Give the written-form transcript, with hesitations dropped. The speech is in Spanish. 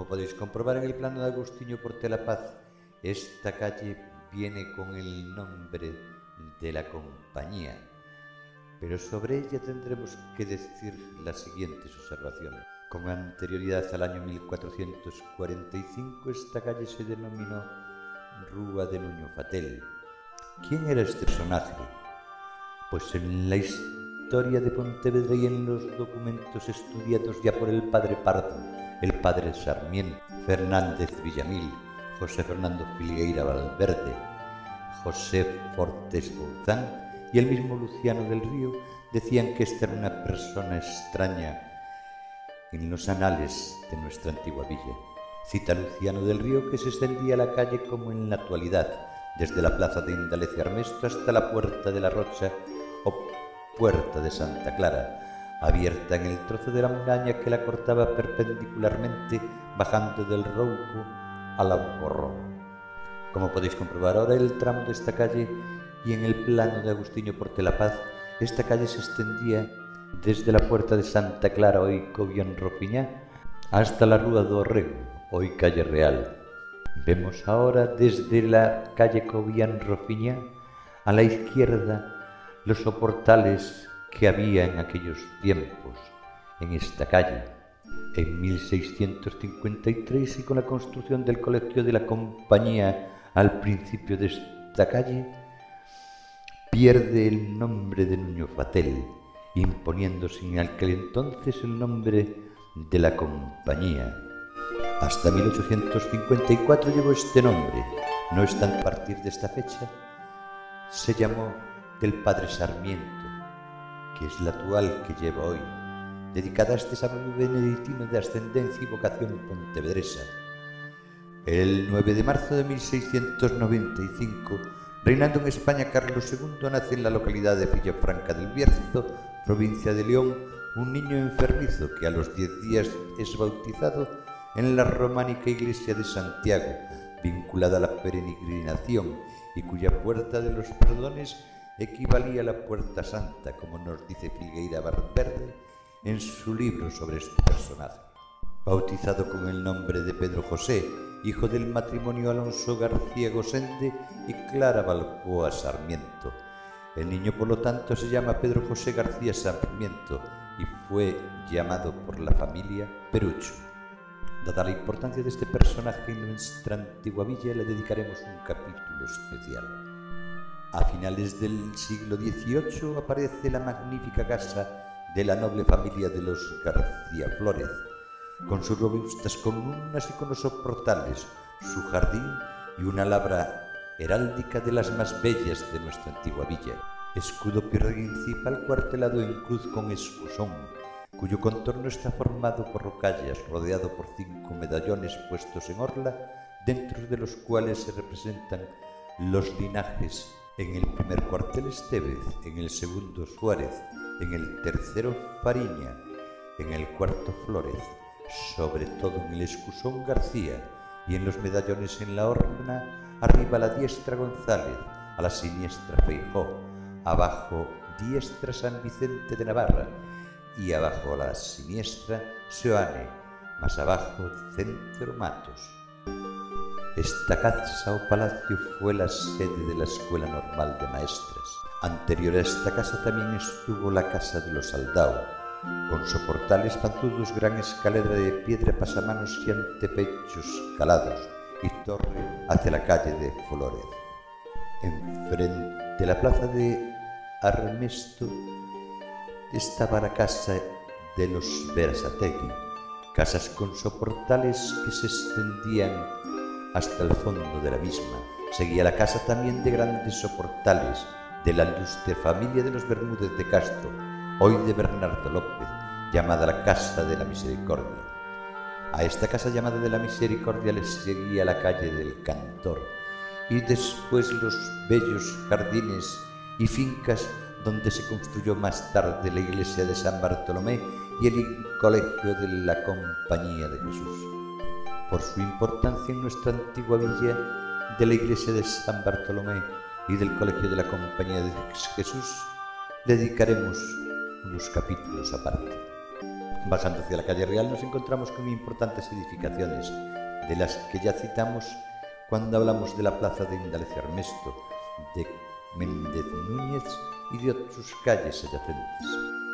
podéis comprobar en el plano de Agustinho Portela Paz, esta calle viene con el nombre de la compañía, pero sobre ella tendremos que decir las siguientes observaciones. Con anterioridad al año 1445, esta calle se denominó Rúa de Nuño Fatel. ¿Quién era este personaje? Pues en la historia de Pontevedra y en los documentos estudiados ya por el padre Pardo, el padre Sarmiento, Fernández Villamil, José Fernando Filgueira Valverde, José Fortes Bouzán y el mismo Luciano del Río, decían que esta era una persona extraña en los anales de nuestra antigua villa. Cita Luciano del Río que se extendía la calle como en la actualidad, desde la plaza de Indalecio Armesto hasta la Puerta de la Rocha o Puerta de Santa Clara, abierta en el trozo de la muralla que la cortaba perpendicularmente bajando del Rouco al Alborro. Como podéis comprobar ahora, el tramo de esta calle y en el plano de Agustinho Portela Paz, esta calle se extendía desde la Puerta de Santa Clara, hoy Cobián Ropiñá, hasta la Rúa do Orrego, hoy Calle Real. Vemos ahora desde la calle Cobián Ropiñá a la izquierda los soportales que había en aquellos tiempos en esta calle. En 1653, y con la construcción del Colegio de la Compañía al principio de esta calle, pierde el nombre de Nuño Fatel, imponiéndose en aquel entonces el nombre de la compañía. Hasta 1854 llevó este nombre. No obstante, a partir de esta fecha se llamó del padre Sarmiento, que es la actual que lleva hoy, dedicada a este sabio benedictino de ascendencia y vocación pontevedresa. El 9 de marzo de 1695, reinando en España Carlos II, nace en la localidad de Villafranca del Bierzo, provincia de León, un niño enfermizo que a los 10 días es bautizado en la románica iglesia de Santiago, vinculada a la peregrinación y cuya puerta de los perdones equivalía a la Puerta Santa, como nos dice Filgueira Valverde en su libro sobre este personaje. Bautizado con el nombre de Pedro José, hijo del matrimonio Alonso García Gosende y Clara Balboa Sarmiento. El niño, por lo tanto, se llama Pedro José García Sarmiento y fue llamado por la familia Perucho. Dada la importancia de este personaje en nuestra antigua villa, le dedicaremos un capítulo especial. A finales del siglo XVIII aparece la magnífica casa de la noble familia de los García Flórez, con sus robustas columnas y con los soportales, su jardín y una labra heráldica de las más bellas de nuestra antigua villa. Escudo principal cuartelado en cruz con escusón, cuyo contorno está formado por rocallas, rodeado por 5 medallones puestos en orla, dentro de los cuales se representan los linajes. En el primer cuartel Estevez, en el segundo Suárez, en el tercero Fariña, en el cuarto Flórez, sobre todo en el escusón García, y en los medallones en la horna, arriba a la diestra González, a la siniestra Feijó, abajo diestra San Vicente de Navarra, y abajo a la siniestra Seoane, más abajo centro Matos. Esta casa o palacio fue la sede de la Escuela Normal de Maestras. Anterior a esta casa también estuvo la casa de los Aldao, con soportales panzudos, gran escalera de piedra, pasamanos y antepechos calados, y torre hacia la calle de Flórez. Enfrente de la plaza de Armesto estaba la casa de los Berasategui, casas con soportales que se extendían hasta el fondo de la misma. Seguía la casa también de grandes soportales de la ilustre familia de los Bermúdez de Castro, hoy de Bernardo López, llamada la Casa de la Misericordia. A esta casa llamada de la Misericordia le seguía la calle del Cantor, y después los bellos jardines y fincas donde se construyó más tarde la iglesia de San Bartolomé y el colegio de la Compañía de Jesús. Por su importancia en nuestra antigua villa, de la iglesia de San Bartolomé y del colegio de la Compañía de Jesús, le dedicaremos unos capítulos aparte. Bajando hacia la calle Real nos encontramos con importantes edificaciones, de las que ya citamos cuando hablamos de la plaza de Indalecio Armesto, de Méndez Núñez y de otras calles adyacentes.